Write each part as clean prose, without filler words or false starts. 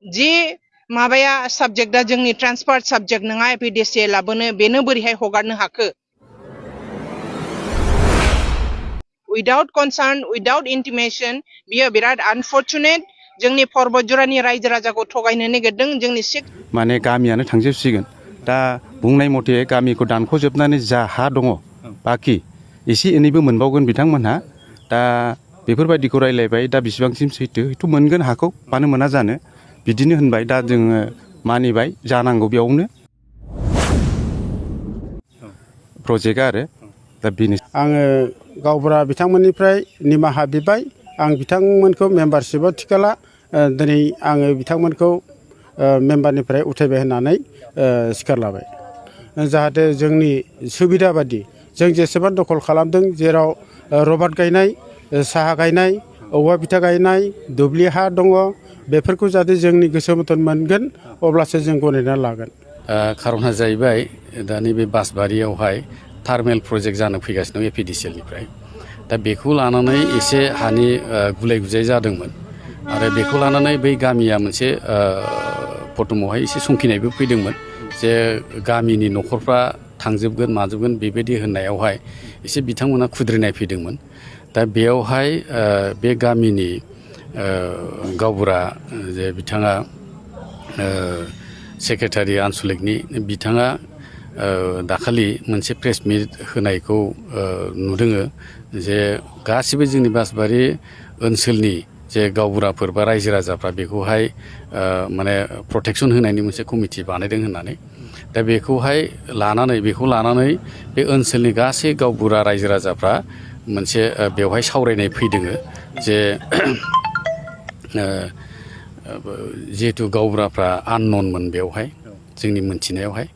जि माबाया साबजेक्टआ जोंनि transfer subject नङा एपिडिसिएल लाबोनो बेनो बोरैहाय हगारनो हाखो without concern without intimation बियो बिराद अनफॉर्चुनेट जोंनि पर्बतजरानि रायजो राजाखौ थगायनो नागिरदों जोंनि माने गामियानो थांजोबसिगोन दा बुंनाय मथे गामिखौ दानख'जोबनानै जा हा दङ बाखि एसे एनैबो मोनबावगोन बिथांमोनहा दा बेफोरबायदिखौ रायलायबाय दा बिसिबांसिम सैथो हयथ' मोनगोन हाखौ मानो मोना जानो बिदिनो होनबाय दा जोङो मानिबाय जानांगौ बेयावनो प्रजेक्टआ आरो दा बेनो आङो गावबुरा बिथांमोननिफ्राय निमाहा बिबाय आं बिथांमोनखौ मेम्बारशिपआव थिखाला दिनै आङो बिथांमोनखौ मेम्बारनिफ्राय उथायबाय होननानै सिखार लाबाय जाहाथे जोंनि सुबिदा बादि जों जेसेबां दखल खालामदों जेराव रबार गायनाय साहा गायनाय औवा बिथा गायनाय दुब्लि हा दङ बेफोरखौ जाहाथे जोंनि गोसो मथन मोनगोन अब्लासो जों गनायना लागोन खारना जाहैबाय दा नैबे बासबारियावहाय थार्मेल प्रजेक्ट जानो फैगासिनो दं एपिडिसिएलनिफ्राय दा बेखौ लानानै एसे हानि गुलाय गुजाय जादोंमोन आरो बेखौ लानानै बै गामिया मोनसे प्रथमावहाय एसे संखिनायबो फैदोंमोन जे गामिनि न'खरफ्रा थांजोबगोन माजोबगोन बेबायदि होननायावहाय एसे बिथांमोना खुद्रिनाय फैदोंमोन दा बेयावहाय बे गामिनि गावबुरा जे बिथाङा सेक्रेटारि आनसलिकनि बिथाङा दाखालि मोनसे प्रेस मिट होनायखौ नुदोङो जे गासिबो जोंनि बासबारि ओनसोलनि जे गावबुराफोर बा रायजो राजाफ्रा बेखौहाय माने प्रटेक्सन होनायनि मोनसे कमिटि बानायदों होननानै दा बेखौहाय बेखौ लानानै बे ओनसोलनि गासै गावबुरा रायजो राजाफ्रा मोनसे बेवहाय सावरायनाय फैदोङो जे जिहेतु गावबुराफ्रा आनननमोन बेवहाय जोंनि मोनथिनायावहाय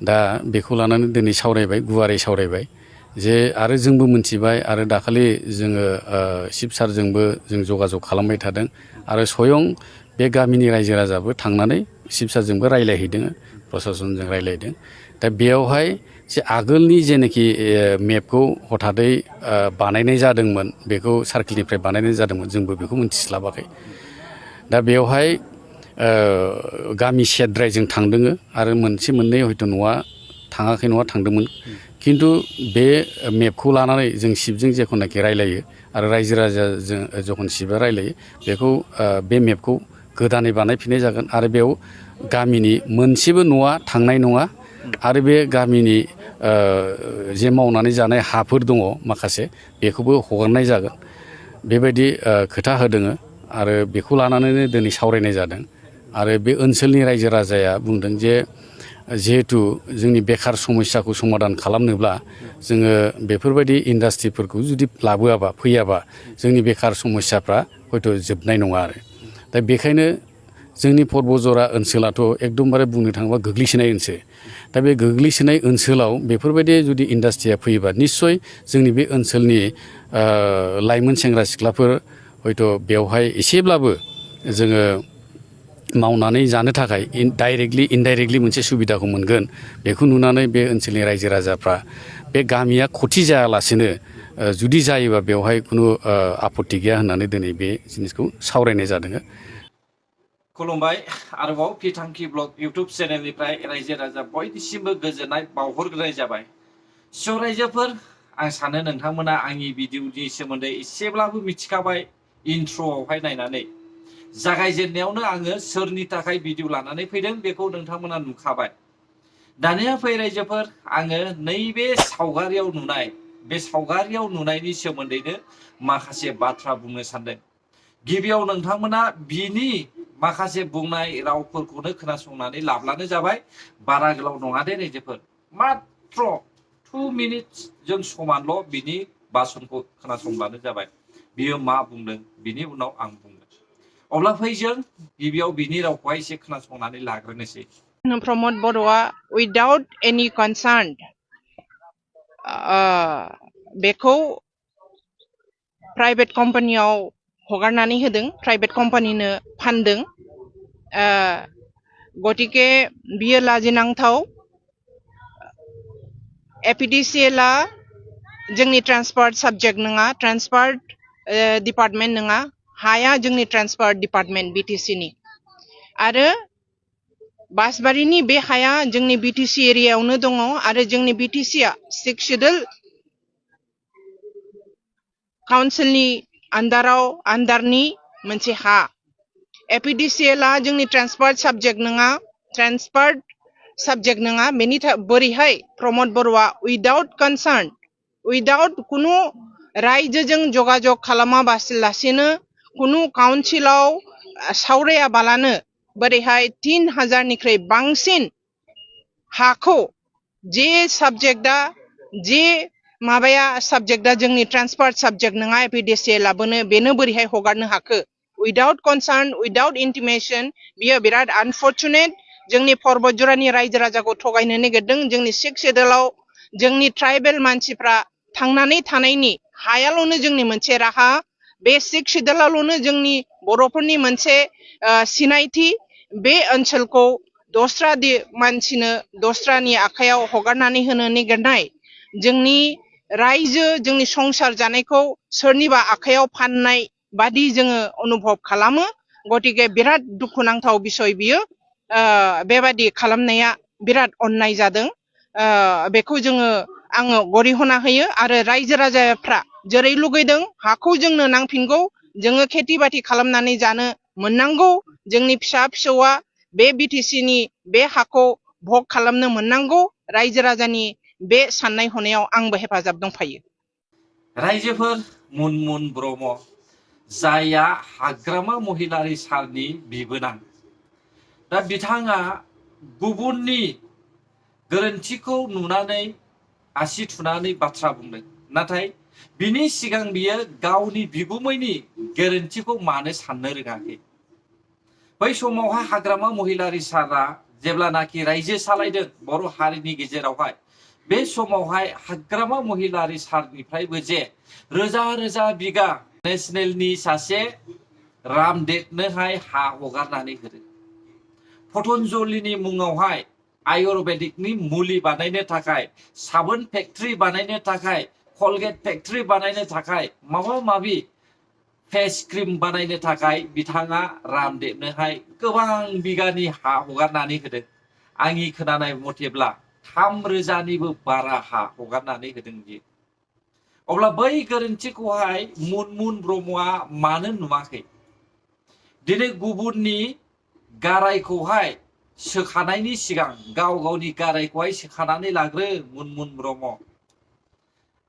दा बेखौ लानानै दिनै सावरायबाय गुवारै सावरायबाय जे आरो जोंबो मोनथिबाय आरो दाखालि जोङो चिफ सारजोंबो जों जगाजग खालामबाय थादों आरो स्वयं बे गामिनि रायजो राजाबो थांनानै चिफ सारजोंबो रायलायहैदों प्रसासनजों रायलायदों दा बेयावहाय जे आगोलनि जेनाखि मेपखौ हथादै बानायनाय जादोंमोन बेखौ सार्किलनिफ्राय बानायनाय जादोंमोन जोंबो बेखौ मोनथिस्लाबाखै दा बेवहाय गामि सेद्रायजों थांदोङो आरो मोनसे मोननै हयथ' न'आ थाङाखै न'आ थांदोंमोन खिन्थु बे मेपखौ लानानै जों चिफजों जेखौनाखि रायलायो आरो रायजो राजाजों जखन चिफआ रायलायो बेखौ बे मेपखौ गोदानै बानायफिननाय जागोन आरो बेयाव गामिनि मोनसेबो न'आ थांनाय नङा आरो बे गामिनि जे मावनानै जानाय हाफोर दङ माखासे बेखौबो हगारनाय जागोन बेबायदि खोथा होदोङो आरो बेखौ लानानैनो दिनै सावरायनाय जादों आरो बे ओनसोलनि रायजो राजाया बुंदों जे जिहेतु जोंनि बेखार समस्याखौ समाधान खालामनोब्ला जोङो बेफोरबायदि इन्डास्ट्रिफोरखौ जुदि लाबोआबा फैयाबा जोंनि बेखार समस्याफ्रा हयथ' जोबनाय नङा आरो दा बेखायनो जोंनि पर्बतजरा ओनसोलाथ' एकदमबारे बुंनो थाङोबा गोग्लैसोनाय ओनसोल दा बे गोग्लैसोनाय ओनसोलाव बेफोरबायदि जुदि इन्डास्ट्रिया फैयोबा निस्सय जोंनि बे ओनसोलनि लाइमोन सेंग्रा सिख्लाफोर हयथ' बेवहाय एसेब्लाबो जोङो मावनानै जानो थाखाय डाइरेक्टलि इनडाइरेक्टलि मोनसे सुबिदाखौ मोनगोन बेखौ नुनानै बे ओनसोलनि रायजो राजाफ्रा बे गामिया खथि जायालासेनो जुदि जायोबा बेवहाय खुनु आपत्ति गैया होननानै दिनै बे जिनिसखौ सावरायनाय जादों खुलुमबाय आरोबाव फिथांखि ब्लग इउटुब चेनेलनिफ्राय रायजो राजा बयनिसिमबो गोजोननाय बावहरग्रोनाय जाबाय स' रायजोफोर आं सानो नोंथांमोना आंनि भिडिअनि सोमोन्दै एसेब्लाबो मिथिखाबाय इन्ट्र'आवहाय नायनानै जागायजेननायावनो आङो सोरनि थाखाय भिडिअ लानानै फैदों बेखौ नोंथांमोना नुखाबाय दानिया फै रायजोफोर आङो नैबे सावगारियाव नुनाय बे सावगारियाव नुनायनि सोमोन्दैनो माखासे बाथ्रा बुंनो सानदों गिबियाव नोंथांमोना बिनि माखासे बुंनाय रावफोरखौनो खोनासंनानै लाब्लानो जाबाय बारा गोलाव नङा दे रायजोफोर मात्र 2 मिनिट्स जों समानल' बिनि बासनखौ खोनासंब्लानो जाबाय बियो मा बुंदों बिनि उनाव आं बुंगोन अब्ला फै जों गिबियाव बिनि रावखौहाय एसे खोनासंनानै लाग्रोनोसै प्रमोद बर'आ without any concern बेखौ प्राइभेट कम्पानियाव हगारनानै होदों प्राइभेट कम्पानिनो फानदों गतिके बियो लाजिनांथाव एपिडिसिएलआ जोंनि ट्रान्सफार साबजेक्ट नङा ट्रान्सफार डिपार्टमेन्ट नङा हाया जोंनि ट्रान्सफार डिपार्टमेन्ट बिटिसिनि आरो बासबारिनि बे हाया जोंनि बिटिसि एरियायावनो दङ आरो जोंनि बिटिसिआ 6 शेड्युल काउन्सिलनि आन्डारनि मोनसे हा एपिडिसिएलआ जोंनि ट्रान्सफार्ड साबजेक्ट नङा बेनि बोरैहाय प्रमद बर'आ उइदाउट कनसार्न उइदाउट कुनु रायजोजों जगाजग खालामालासेनो कुनु काउन्सिलाव सावरायाबालानो बोरैहाय 3000निख्रुइ बांसिन हाखौ जे साबजेक्टआ जे साबजेक्टआ जोंनि ट्रान्सफार्ड साबजेक्ट नङा एपिडिसिएलआ बेनो बोरैहाय हगारनो हाखो उइदाउट कनसार्न उइदाउट इंटिमेशन बियो बिराद आनफर्चुनेट जोंनि पर्बतजरानि रायजो राजाखौ थगायनो नागिरदों जोंनि 6 शेड्यूलआव जोंनि ट्राइबेल मानसिफ्रा थांनानै थानायनि हायाल'नो जोंनि मोनसे राहा बे 6 शेड्यूलआवल'नो जोंनि बर'फोरनि मोनसे सिनायथि बे ओनसोलखौ दस्रा मानसिनो दस्रानि आखायाव हगारनानै होनो नागिरनाय जोंनि रायजो जोंनि संसार जानायखौ सोरनिबा आखायाव फाननाय बादि जोङो अनुभव खालामो गतिके बिराद दुखुनांथाव बिसय बियो बेबादि खालामनाया बिराद अन्याय जादों बेखौ आङो गरिहना होयो आरो रायजो राजाफ्रा जेरै लुगैदों हाखौ जोंनो नांफिनगौ जोङो खेथि बाथि खालामनानै जानो मोननांगौ जोंनि फिसा फिसौआ बे बिटिसिनि बे हाखौ भग खालामनो मोननांगौ रायजो राजानि बे साननाय हनायाव आंबो हेफाजाब दंफायो रायजोफोर मुनमुन ब्रह्म जायआ हाग्रामा महिलारि सारनि बिबोनां दा बिथाङा गुबुननि गोरोन्थिखौ नुनानै आसि थुनानै बाथ्रा बुंदों नाथाय बिनि सिगां बियो गावनि बिगुमैनि गोरोन्थिखौ मानो साननो रोङाखै बै समावहाय हाग्रामा महिलारि सारा जेब्लानाखि रायजो सालायदों बर' हारिनि गेजेरावहाय बे समावहाय हाग्रामा महिलारि सारनिफ्रायबो जे रोजा रोजा बिगा नेशनेलनि सासे रामदेवनोहाय हा हगारनानै होदों पतंजलिनि मुङावहाय आयुर्वेदिकनि मुलि बानायनो थाखाय साबोन फेक्ट्रि बानायनो थाखाय कलगेट फेक्ट्रि बानायनो थाखाय माबा माबि फेस क्रिम बानायनो थाखाय बिथाङा रामदेवनोहाय गोबां बिगानि हा हगारनानै होदों आंनि खोनानाय मथेब्ला 3000निबो बारा हा हगारनानै होदों बियो अब्ला बै गोरोन्थिखौहाय मुनमुन ब्रह्मआ मानो नुवाखै दिनै गुबुननि गारायखौहाय सोखानायनि सिगां गाव गावनि गारायखौहाय सोखानानै लाग्रो मुनमुन ब्रह्म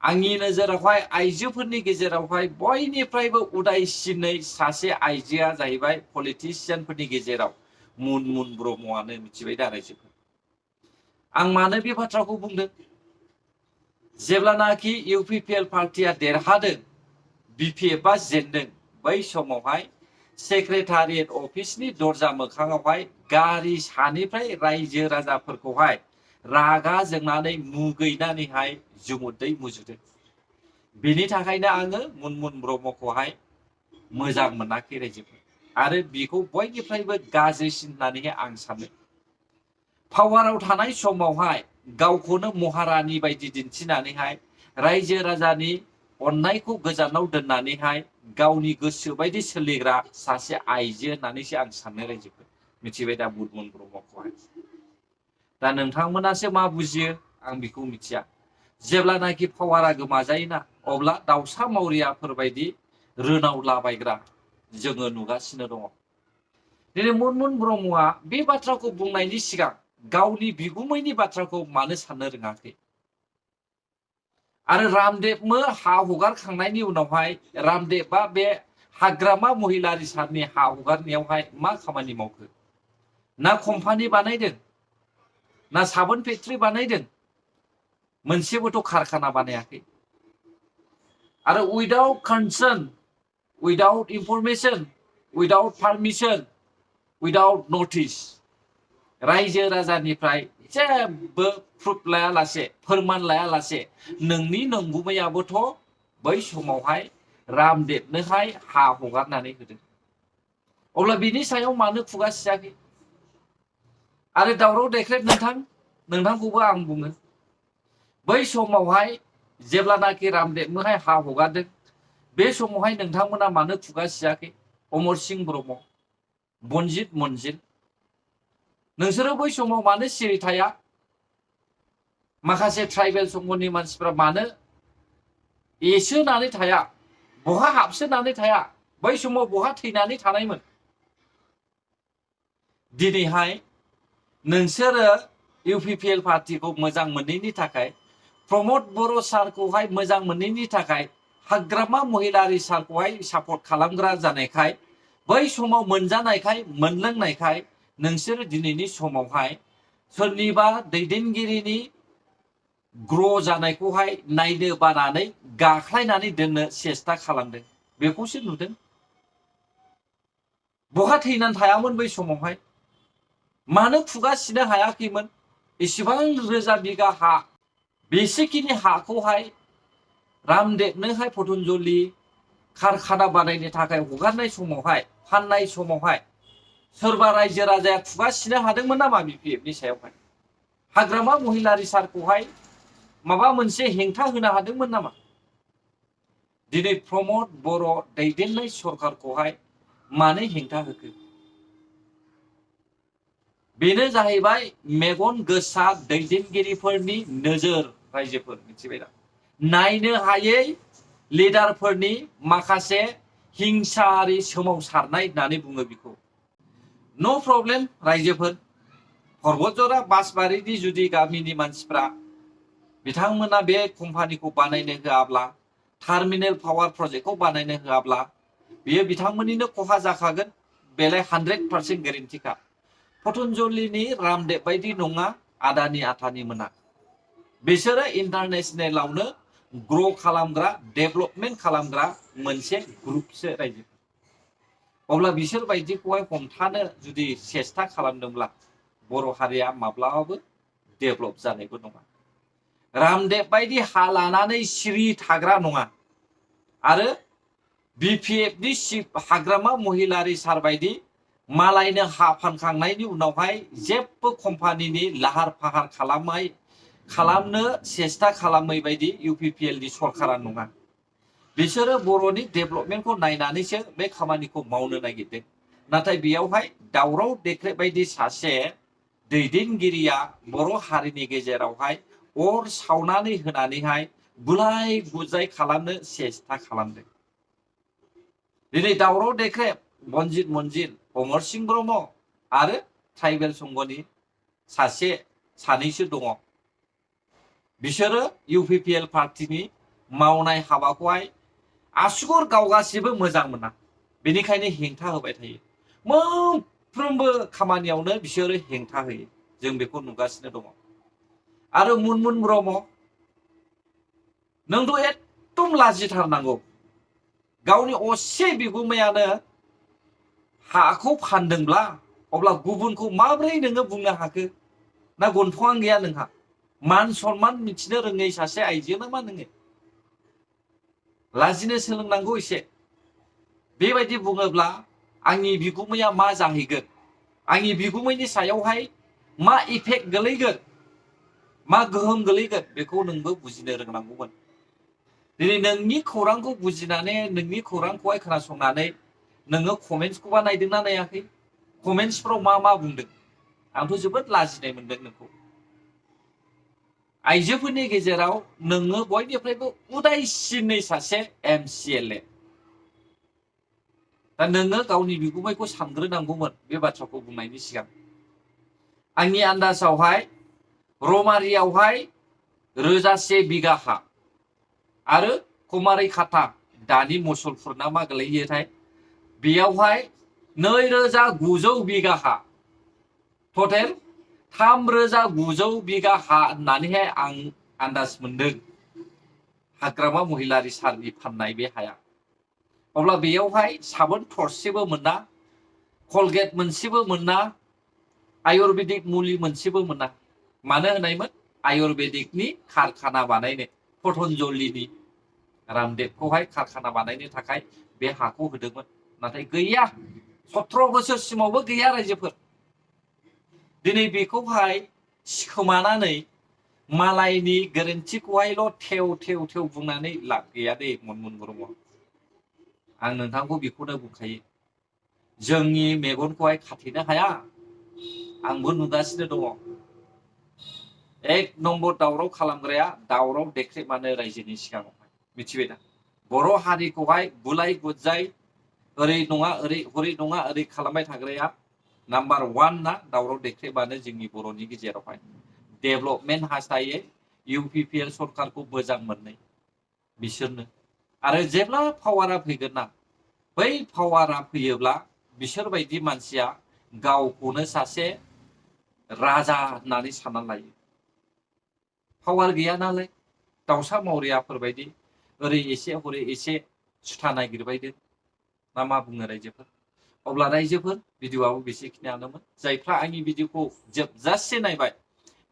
आंनि नोजोरावहाय आइजोफोरनि गेजेरावहाय बयनिफ्रायबो उदायसिनै सासे आइजोआ जाहैबाय पलिटिशियानफोरनि गेजेराव मुनमुन ब्रह्मआनो मिथिबाय दा रायजोफोर आं मानो बे बाथ्राखौ बुंदों जेब्लानाखि इउपिपिएल पार्टिया देरहादों बिपिएफआ जेनदों बै समावहाय सेक्रेटारियेट अफिसनि दरजा मोखाङावहाय गारि सानिफ्राय रायजो राजाफोरखौहाय रागा जोंनानै मुगैनानैहाय जुमुदै मुजुदों बेनि थाखायनो आङो मुनमुन ब्रह्मखौहाय मोजां मोनाखै रायजोफोर आरो बेखौ बयनिफ्रायबो गाज्रिसिन होननानै आं सानो पावाराव थानाय समावहाय गावखौनो महारानी बायदि दिन्थिनानैहाय रायजो राजानि अननायखौ गोजानाव दोननानैहाय गावनि गोसो बायदि सोलिग्रा सासे आइजो होननानैसो आं सानो रायजोफोर मिथिबाय दा मुनमुन ब्रह्मखौहाय दा नोंथांमोनासो मा बुजियो आं बेखौ मिथिया जेब्लानाखि पावारा गोमाजायोना अब्ला दाउसा मावरियाफोरबायदि रोनावलाबायग्रा जोङो नुगासिनो दङ दिनै मुनमुन ब्रह्मआ बे बाथ्राखौ बुंनायनि सिगां गावनि बिगुमैनि बाथ्राखौ मानो साननो रोङाखै आरो रामदेवनो हा हगारखांनायनि उनावहाय रामदेवआ बे हाग्रामा महिलारि सारनि हा हगारनायावहाय मा खामानि मावखो ना कम्पानि बानायदों ना साबोन फेक्ट्रि बानायदों मोनसेबोथ' कारखाना बानायाखै आरो without concern without information without permission without notice रायजो राजानिफ्राय जेबो प्रुफ लायालासे फोरमान लायालासे नोंनि नंगुमैयाबोथ' बै समावहाय रामदेवनोहाय हा हगारनानै होदों अब्ला बिनि सायाव मानो खुगा सियाखै आरो दावराव देख्रेब नोंथांखौबो आं बुङो बै समावहाय जेब्लानाखि रामदेवनोहाय हा हगारदों बे समावहाय नोंथांमोना मानो खुगा सियाखै अमर सिंह ब्रह्म बनजित मन्जिल नोंसोरो बै समाव मानो सिरि थाया? माखासे ट्राइबेल संघनि मानसिफ्रा मानो एसोनानै थाया? बहा हाबसोनानै थाया? बै समाव बहा थैनानै थानायमोन? दिनैहाय नोंसोरो इउपिपिएल पार्टीखौ मोजां मोनैनि थाखाय, प्रमद बर' सारखौहाय मोजां मोनैनि थाखाय, हाग्रामा महिलारि सारखौहाय सापर्ट खालामग्रा जानायखाय, बै समाव मोनजानायखाय मोनलोंनायखाय नोंसोरो दिनैनि समावहाय सोरनिबा दैदेनगिरिनि ग्र' जानायखौहाय नायनो बानानै गाख्लायनानै दोननो सेस्था खालामदों। बेखौसो नुदों। बहा थैनानै थायामोन बै समावहाय? मानो खुगा सिनो हायाखैमोन? एसेबां रोजा बिगा हा, बेसेखिनि हाखौहाय रामदेबनोहाय पतन्जलि कारखाना बानायनो थाखाय हगारनाय समावहाय, फाननाय समावहाय सोरबा रायजो राजाया खुगा सिनो हादोंमोन नामा बिपिएफनि सायावहाय? हाग्रामा महिलारि सारखौहाय माबा मोनसे हेंथा होनो हादोंमोन नामा? दिनै प्रमद बर' दैदेननाय सरकारखौहाय मानो हेंथा होखो? बेनो जाहैबाय मेगन गोसा दैदेनगिरिफोरनि नोजोर। रायजोफोर मिथिबाय दा? नायनो हायै लिडारफोरनि माखासे हिंसायारि सोमावसारनाय होननानै बुङो बेखौ। नो प्रब्लेम रायजोफोर। पर्बतजरा बासबारिनि जुदि गामिनि मानसिफ्रा बिथांमोना बे कम्पानिखौ बानायनो होआब्ला, टार्मिनेल पावार प्रजेक्टखौ बानायनो होआब्ला बियो बिथांमोननिनो खहा जाखागोन। बेलाय 100% गेरेन्टिखा। पतन्जलिनि रामदेब बायदि नङा आदानि आथानि मोना। बिसोरो इन्टारनेशनेलावनो ग्र' खालामग्रा, डेभेलपमेन्ट खालामग्रा मोनसे ग्रुपसो रायजो। अब्ला बिसोर बायदिखौहाय हमथानो जुदि सेस्था खालामदोंब्ला बर' हारिया माब्लाबाबो डेभेलप जानायबो नङा। रामदेब बायदि हा लानानै सिरि थाग्रा नङा। आरो बिपिएफनि हाग्रामा महिलारि सार बायदि मालायनो हा फानखांनायनि उनावहाय जेबो कम्पानिनि लाहार फाहार खालामनो सेस्था खालामै बायदि इउपिपिएलनि सरकारा नङा। बिसोरो बर'नि डेभेलपमेन्टखौ नायनानैसो बे खामानिखौ मावनो नागिरदों। नाथाय बेयावहाय दावराव देख्रेब बायदि सासे दैदेनगिरिया बर' हारिनि गेजेरावहाय अर सावनानै होनानैहाय गुलाय गुजाय खालामनो सेस्था खालामदों। दिनै दावराव देख्रेब बनजित मन्जिल, अमर सिंह ब्रह्म आरो ट्राइबेल संघनि सानैसो दङ। बिसोरो इउपिपिएल पार्टीनि मावनाय हाबाखौहाय आसुगुर गावगासिबो मोजां मोना। बेनिखायनो हेंथा होबाय थायो। मोनफ्रोमबो खामानियावनो बिसोरो हेंथा होयो। जों बेखौ नुगासिनो दङ। आरो मुनमुन ब्रह्म, नोंथ' एकदम लाजिथारनांगौ। गावनि असे बिगुमायानो हाखौ फानदोंब्ला अब्ला गुबुनखौ माबोरै नोङो बुंनो हाखो? ना गन्थङानो गैया नोंहा? मान सनमान मिथिनो रोङै सासे आइजो नामा नोङो? लाजिनो सोलोंनांगौ एसे। बेबायदि बुङोब्ला आंनि बिगुमाया मा जाहैगोन? आंनि बिगुमैनि सायावहाय मा इफेक्ट गोलैगोन? मा गोहोम गोलैगोन? बेखौ नोंबो बुजिनो रोंनांगौमोन। दिनै नोंनि खौरांखौ बुजिनानै, नोंनि खौरांखौहाय खोनासंनानै नोङो कमेन्ट्सखौबा नायदोंना नायाखै? कमेन्ट्सफ्राव मा बुंदों? आंथ' जोबोद लाजिनाय मोनदों नोंखौ। आइजोफोरनि गेजेराव नोङो बयनिफ्रायबो उदायसिनै सासे MCLA। दा नोङो गावनि बिगुमायखौ सानग्रोनांगौमोन बे बाथ्राखौ बुंनायनि सिगां। आंनि आन्दाजावहाय रौमारियावहाय 1000 बिगा हा आरो कुमारै खाथा, दानि मुसलपुर ना मा गोलैयोथाय, बेयावहाय 2900 बिगा हा, टटेल 3900 बिगा हा होननानैहाय आं आन्दाज मोनदों हाग्रामा महिलारि सारनि फाननाय बे हाया। अब्ला बेयावहाय साबोन थरसेबो मोना, कलगेट मोनसेबो मोना, आयुर्वेदिक मुलि मोनसेबो मोना। मानो होनायमोन? आयुर्वेदिकनि कारखाना बानायनो, पतन्जलिनि रामदेबखौहाय कारखाना बानायनो थाखाय बे हाखौ होदोंमोन। नाथाय गैया, 17 बोसोरसिमावबो गैया रायजोफोर। दिनै बेखौहाय सिखोमानानै मालायनि गोरोन्थिखौहायल' थेव बुंनानै लाब गैया दे मुनमुन ब्रह्म। आं नोंथांखौ बेखौनो बुंखायो, जोंनि मेगनखौहाय खाथेनो हाया। आंबो नुगासिनो दङ एक नम्बर दावराव खालामग्राया दावराव देख्रेबमानो रायजोनि सिगाङावहाय मिथिबाय दा बर' हारिखौहाय गुलाय गुजाय ओरै नङा ओरै हरै नङा ओरै खालामबाय थाग्राया नाम्बार 1 ना दावराव देख्रेबानो जोंनि बर'नि गेजेरावहाय डेभेलपमेन्ट हास्थायो UPPL सरकारखौ मोजां मोननाय बिसोरनो आरो जेब्ला पावारा फैगोन ना बै पावारा फैयोब्ला बिसोरबायदि मानसिया गावखौनो सासे राजा होननानै सानना लायो पावार गैया नालाय दाउसा मावरियाफोरबायदि ओरै एसे हरै एसे सुथा नागिरबायदों ना मा बुङो रायजोफोर अब्ला रायजोफोर भिडिअआबो बेसेखिनियानोमोन जायफ्रा आंनि भिडिअखौ जोबजासे नायबाय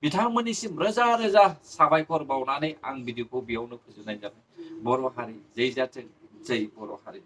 बिथांमोननिसिम रोजा रोजा साबायखर बावनानै आं भिडिअखौ बेयावनो फोजोबनाय जाबाय बर' हारि जै जाथों जै बर' हारि